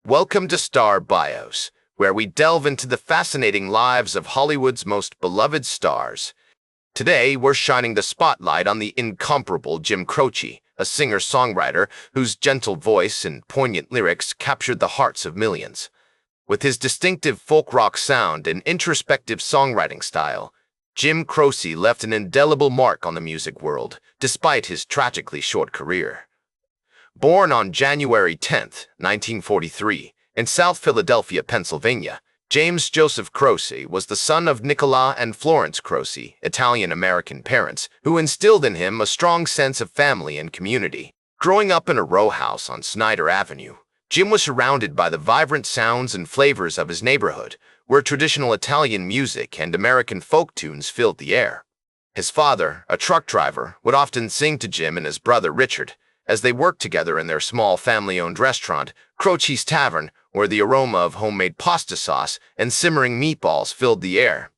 Welcome to Star Bios, where we delve into the fascinating lives of Hollywood's most beloved stars. Today, we're shining the spotlight on the incomparable Jim Croce, a singer-songwriter whose gentle voice and poignant lyrics captured the hearts of millions. With his distinctive folk rock sound and introspective songwriting style, Jim Croce left an indelible mark on the music world, despite his tragically short career. Born on January 10, 1943, in South Philadelphia, Pennsylvania, James Joseph Croce was the son of Nicola and Florence Croce, Italian-American parents, who instilled in him a strong sense of family and community. Growing up in a row house on Snyder Avenue, Jim was surrounded by the vibrant sounds and flavors of his neighborhood, where traditional Italian music and American folk tunes filled the air. His father, a truck driver, would often sing to Jim and his brother Richard, as they worked together in their small family-owned restaurant, Croce's Tavern, where the aroma of homemade pasta sauce and simmering meatballs filled the air.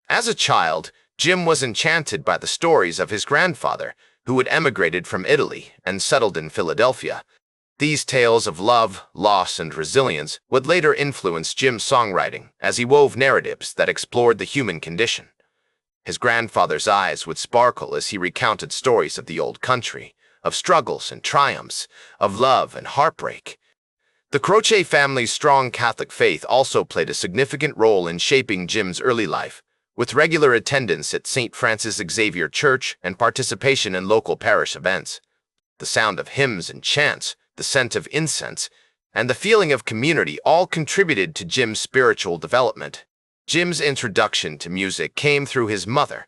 As a child, Jim was enchanted by the stories of his grandfather, who had emigrated from Italy and settled in Philadelphia. These tales of love, loss, and resilience would later influence Jim's songwriting as he wove narratives that explored the human condition. His grandfather's eyes would sparkle as he recounted stories of the old country, of struggles and triumphs, of love and heartbreak. The Croce family's strong Catholic faith also played a significant role in shaping Jim's early life, with regular attendance at St. Francis Xavier Church and participation in local parish events. The sound of hymns and chants, the scent of incense, and the feeling of community all contributed to Jim's spiritual development. Jim's introduction to music came through his mother,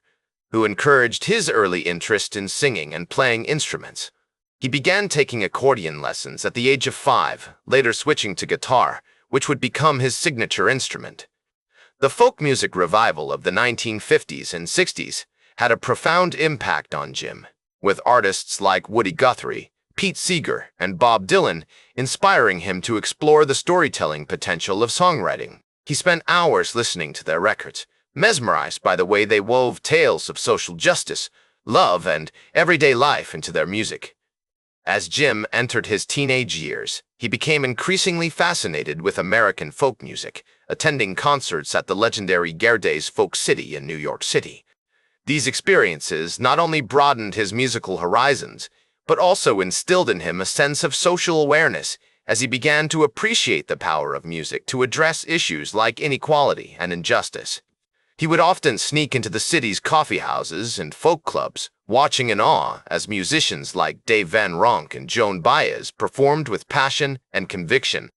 who encouraged his early interest in singing and playing instruments. He began taking accordion lessons at the age of 5, later switching to guitar, which would become his signature instrument. The folk music revival of the 1950s and 60s had a profound impact on Jim, with artists like Woody Guthrie, Pete Seeger, and Bob Dylan inspiring him to explore the storytelling potential of songwriting. He spent hours listening to their records, mesmerized by the way they wove tales of social justice, love, and everyday life into their music. As Jim entered his teenage years, he became increasingly fascinated with American folk music, attending concerts at the legendary Gerde's Folk City in New York City. These experiences not only broadened his musical horizons, but also instilled in him a sense of social awareness as he began to appreciate the power of music to address issues like inequality and injustice. He would often sneak into the city's coffee houses and folk clubs, watching in awe as musicians like Dave Van Ronk and Joan Baez performed with passion and conviction.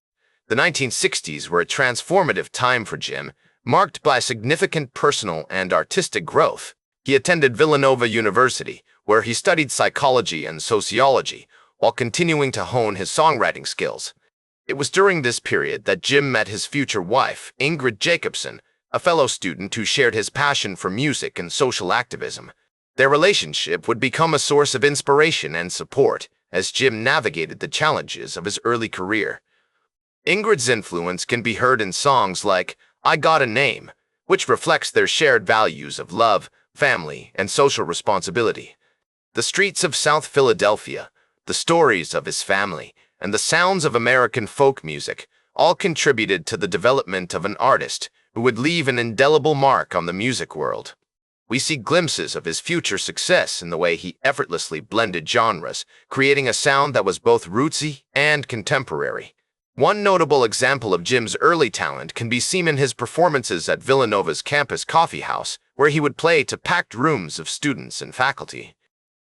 The 1960s were a transformative time for Jim, marked by significant personal and artistic growth. He attended Villanova University, where he studied psychology and sociology, while continuing to hone his songwriting skills. It was during this period that Jim met his future wife, Ingrid Jacobson, a fellow student who shared his passion for music and social activism. Their relationship would become a source of inspiration and support as Jim navigated the challenges of his early career. Ingrid's influence can be heard in songs like I Got a Name, which reflects their shared values of love, family, and social responsibility. The streets of South Philadelphia, the stories of his family, and the sounds of American folk music all contributed to the development of an artist who would leave an indelible mark on the music world. We see glimpses of his future success in the way he effortlessly blended genres, creating a sound that was both rootsy and contemporary. One notable example of Jim's early talent can be seen in his performances at Villanova's campus coffee house, where he would play to packed rooms of students and faculty.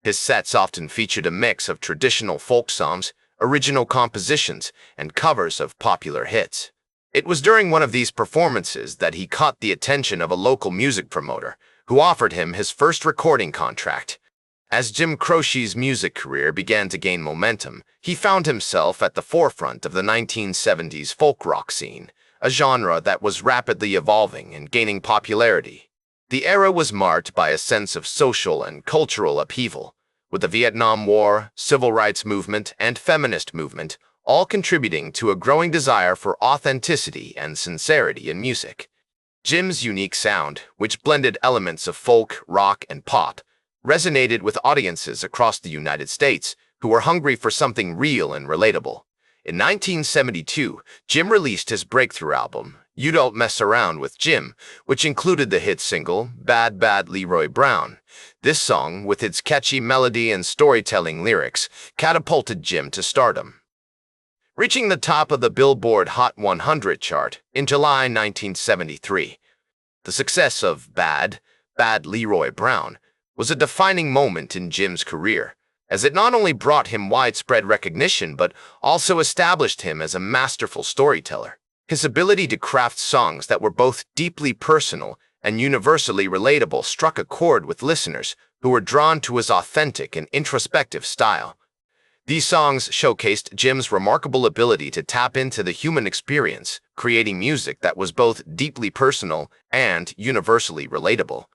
His sets often featured a mix of traditional folk songs, original compositions, and covers of popular hits. It was during one of these performances that he caught the attention of a local music promoter, who offered him his first recording contract. As Jim Croce's music career began to gain momentum, he found himself at the forefront of the 1970s folk rock scene, a genre that was rapidly evolving and gaining popularity. The era was marked by a sense of social and cultural upheaval, with the Vietnam War, civil rights movement, and feminist movement all contributing to a growing desire for authenticity and sincerity in music. Jim's unique sound, which blended elements of folk, rock, and pop, resonated with audiences across the United States who were hungry for something real and relatable. In 1972, Jim released his breakthrough album, You Don't Mess Around with Jim, which included the hit single, Bad Bad Leroy Brown. This song, with its catchy melody and storytelling lyrics, catapulted Jim to stardom. Reaching the top of the Billboard Hot 100 chart in July 1973. The success of Bad Bad Leroy Brown was a defining moment in Jim's career, as it not only brought him widespread recognition but also established him as a masterful storyteller. His ability to craft songs that were both deeply personal and universally relatable struck a chord with listeners who were drawn to his authentic and introspective style. These songs showcased Jim's remarkable ability to tap into the human experience, creating music that was both deeply personal and universally relatable.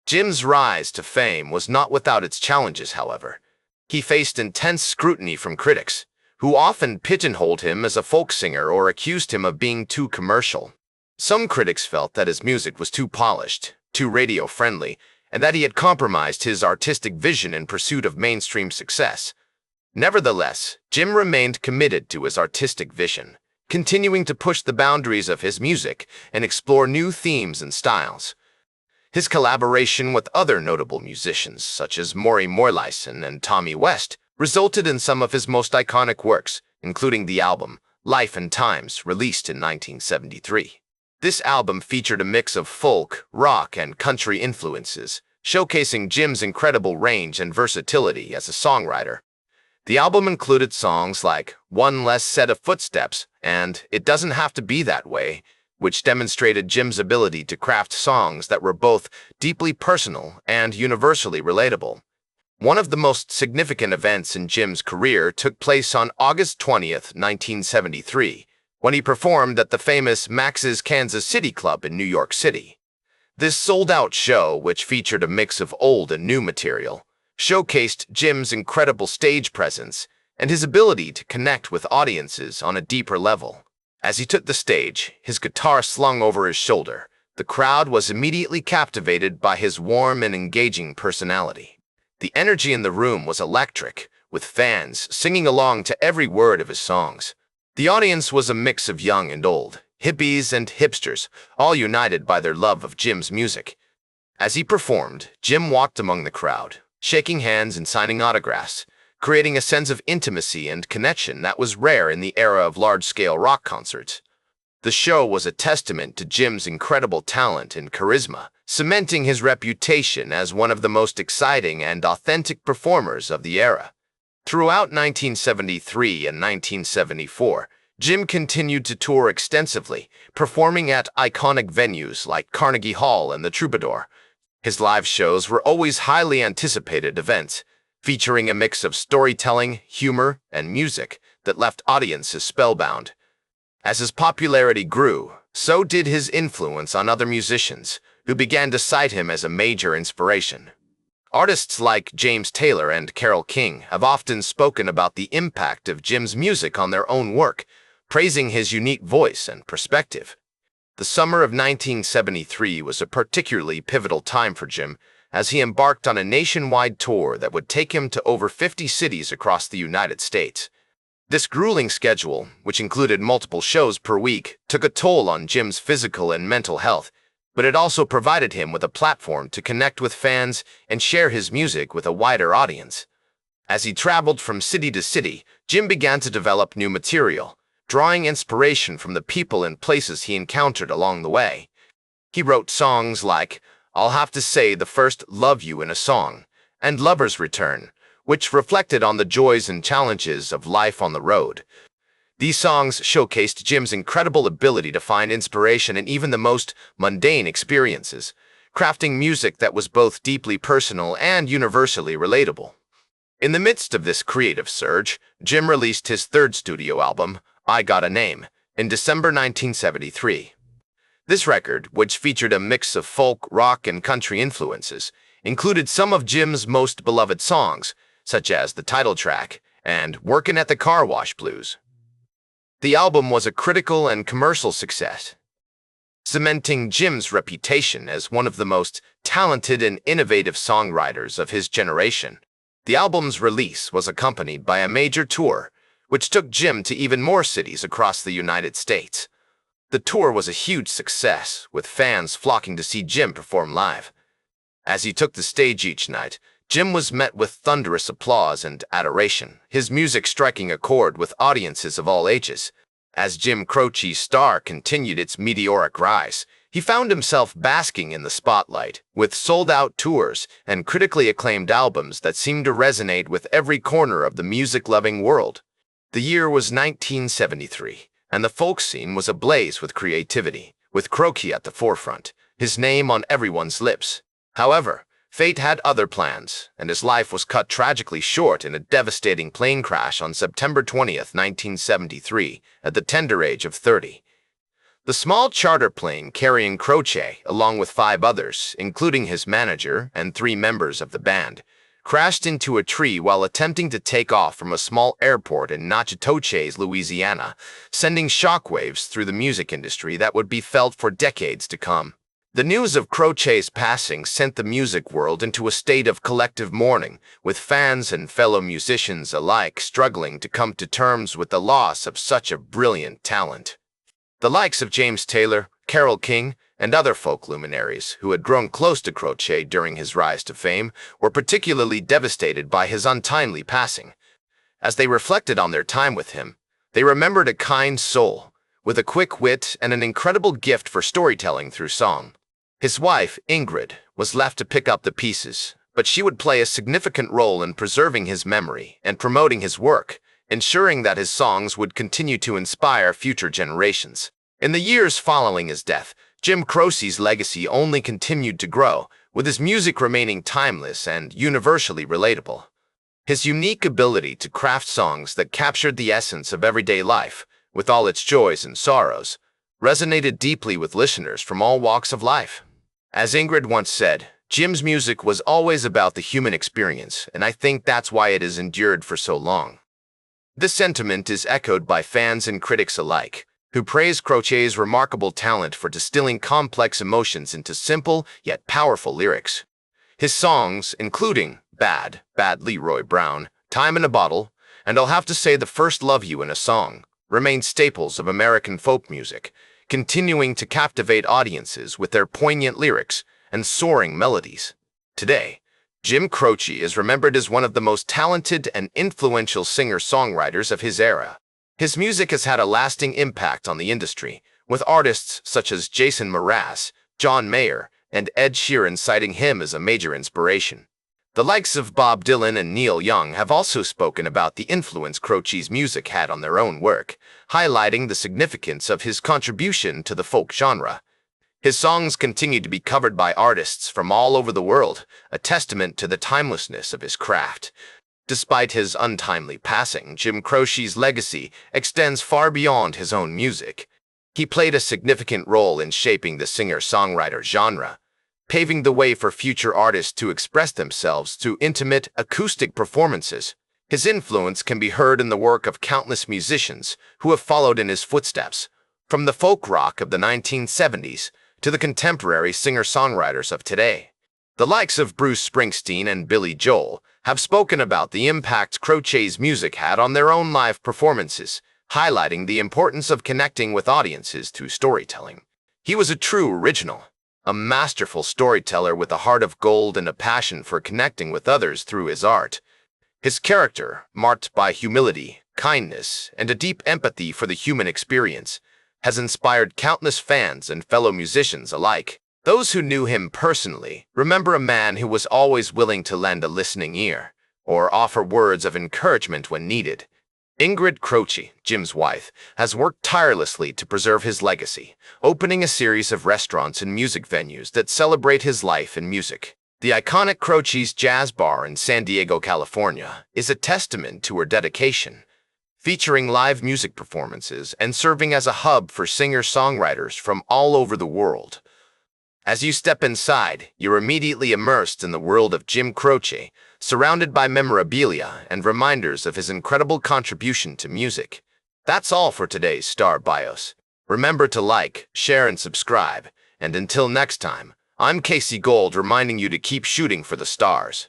Jim's rise to fame was not without its challenges, however. He faced intense scrutiny from critics, who often pigeonholed him as a folk singer or accused him of being too commercial. Some critics felt that his music was too polished, too radio-friendly, and that he had compromised his artistic vision in pursuit of mainstream success. Nevertheless, Jim remained committed to his artistic vision, continuing to push the boundaries of his music and explore new themes and styles. His collaboration with other notable musicians, such as Maury Morleison and Tommy West, resulted in some of his most iconic works, including the album Life and Times, released in 1973. This album featured a mix of folk, rock, and country influences, showcasing Jim's incredible range and versatility as a songwriter. The album included songs like One Less Set of Footsteps and It Doesn't Have to Be That Way, which demonstrated Jim's ability to craft songs that were both deeply personal and universally relatable. One of the most significant events in Jim's career took place on August 20th, 1973, when he performed at the famous Max's Kansas City Club in New York City. This sold-out show, which featured a mix of old and new material, showcased Jim's incredible stage presence and his ability to connect with audiences on a deeper level. As he took the stage, his guitar slung over his shoulder, the crowd was immediately captivated by his warm and engaging personality. The energy in the room was electric, with fans singing along to every word of his songs. The audience was a mix of young and old, hippies and hipsters, all united by their love of Jim's music. As he performed, Jim walked among the crowd, shaking hands and signing autographs, creating a sense of intimacy and connection that was rare in the era of large-scale rock concerts. The show was a testament to Jim's incredible talent and charisma, cementing his reputation as one of the most exciting and authentic performers of the era. Throughout 1973 and 1974, Jim continued to tour extensively, performing at iconic venues like Carnegie Hall and the Troubadour. His live shows were always highly anticipated events, featuring a mix of storytelling, humor, and music that left audiences spellbound. As his popularity grew, so did his influence on other musicians, who began to cite him as a major inspiration. Artists like James Taylor and Carole King have often spoken about the impact of Jim's music on their own work, praising his unique voice and perspective. The summer of 1973 was a particularly pivotal time for Jim, as he embarked on a nationwide tour that would take him to over 50 cities across the United States. This grueling schedule, which included multiple shows per week, took a toll on Jim's physical and mental health, but it also provided him with a platform to connect with fans and share his music with a wider audience. As he traveled from city to city, Jim began to develop new material, drawing inspiration from the people and places he encountered along the way. He wrote songs like I'll Have to Say the First Love You in a Song and Lover's Return, which reflected on the joys and challenges of life on the road. These songs showcased Jim's incredible ability to find inspiration in even the most mundane experiences, crafting music that was both deeply personal and universally relatable. In the midst of this creative surge, Jim released his third studio album, I Got a Name, in December 1973. This record, which featured a mix of folk, rock, and country influences, included some of Jim's most beloved songs, such as the title track and Workin' at the Car Wash Blues. The album was a critical and commercial success, cementing Jim's reputation as one of the most talented and innovative songwriters of his generation. The album's release was accompanied by a major tour, which took Jim to even more cities across the United States. The tour was a huge success, with fans flocking to see Jim perform live. As he took the stage each night, Jim was met with thunderous applause and adoration, his music striking a chord with audiences of all ages. As Jim Croce's star continued its meteoric rise, he found himself basking in the spotlight, with sold-out tours and critically acclaimed albums that seemed to resonate with every corner of the music-loving world. The year was 1973, and the folk scene was ablaze with creativity, with Croce at the forefront, his name on everyone's lips. However, fate had other plans, and his life was cut tragically short in a devastating plane crash on September 20th, 1973, at the tender age of 30. The small charter plane carrying Croce, along with 5 others, including his manager and 3 members of the band, crashed into a tree while attempting to take off from a small airport in Natchitoches, Louisiana, sending shockwaves through the music industry that would be felt for decades to come. The news of Croce's passing sent the music world into a state of collective mourning, with fans and fellow musicians alike struggling to come to terms with the loss of such a brilliant talent. The likes of James Taylor, Carole King, and other folk luminaries who had grown close to Croce during his rise to fame were particularly devastated by his untimely passing. As they reflected on their time with him, they remembered a kind soul, with a quick wit and an incredible gift for storytelling through song. His wife, Ingrid, was left to pick up the pieces, but she would play a significant role in preserving his memory and promoting his work, ensuring that his songs would continue to inspire future generations. In the years following his death, Jim Croce's legacy only continued to grow, with his music remaining timeless and universally relatable. His unique ability to craft songs that captured the essence of everyday life, with all its joys and sorrows, resonated deeply with listeners from all walks of life. As Ingrid once said, Jim's music was always about the human experience, and I think that's why it has endured for so long. This sentiment is echoed by fans and critics alike, who praise Croce's remarkable talent for distilling complex emotions into simple yet powerful lyrics. His songs, including Bad, Bad Leroy Brown, Time in a Bottle, and I'll Have to Say the First Love You in a Song, remain staples of American folk music, continuing to captivate audiences with their poignant lyrics and soaring melodies. Today, Jim Croce is remembered as one of the most talented and influential singer-songwriters of his era. His music has had a lasting impact on the industry, with artists such as Jason Mraz, John Mayer, and Ed Sheeran citing him as a major inspiration. The likes of Bob Dylan and Neil Young have also spoken about the influence Croce's music had on their own work, highlighting the significance of his contribution to the folk genre. His songs continue to be covered by artists from all over the world, a testament to the timelessness of his craft. Despite his untimely passing, Jim Croce's legacy extends far beyond his own music. He played a significant role in shaping the singer-songwriter genre, paving the way for future artists to express themselves through intimate, acoustic performances. His influence can be heard in the work of countless musicians who have followed in his footsteps, from the folk rock of the 1970s to the contemporary singer-songwriters of today. The likes of Bruce Springsteen and Billy Joel have spoken about the impact Croce's music had on their own live performances, highlighting the importance of connecting with audiences through storytelling. He was a true original, a masterful storyteller with a heart of gold and a passion for connecting with others through his art. His character, marked by humility, kindness, and a deep empathy for the human experience, has inspired countless fans and fellow musicians alike. Those who knew him personally remember a man who was always willing to lend a listening ear or offer words of encouragement when needed. Ingrid Croce, Jim's wife, has worked tirelessly to preserve his legacy, opening a series of restaurants and music venues that celebrate his life and music. The iconic Croce's Jazz Bar in San Diego, California, is a testament to her dedication, featuring live music performances and serving as a hub for singer-songwriters from all over the world. As you step inside, you're immediately immersed in the world of Jim Croce, surrounded by memorabilia and reminders of his incredible contribution to music. That's all for today's Star Bios. Remember to like, share, and subscribe. And until next time, I'm Casey Gold reminding you to keep shooting for the stars.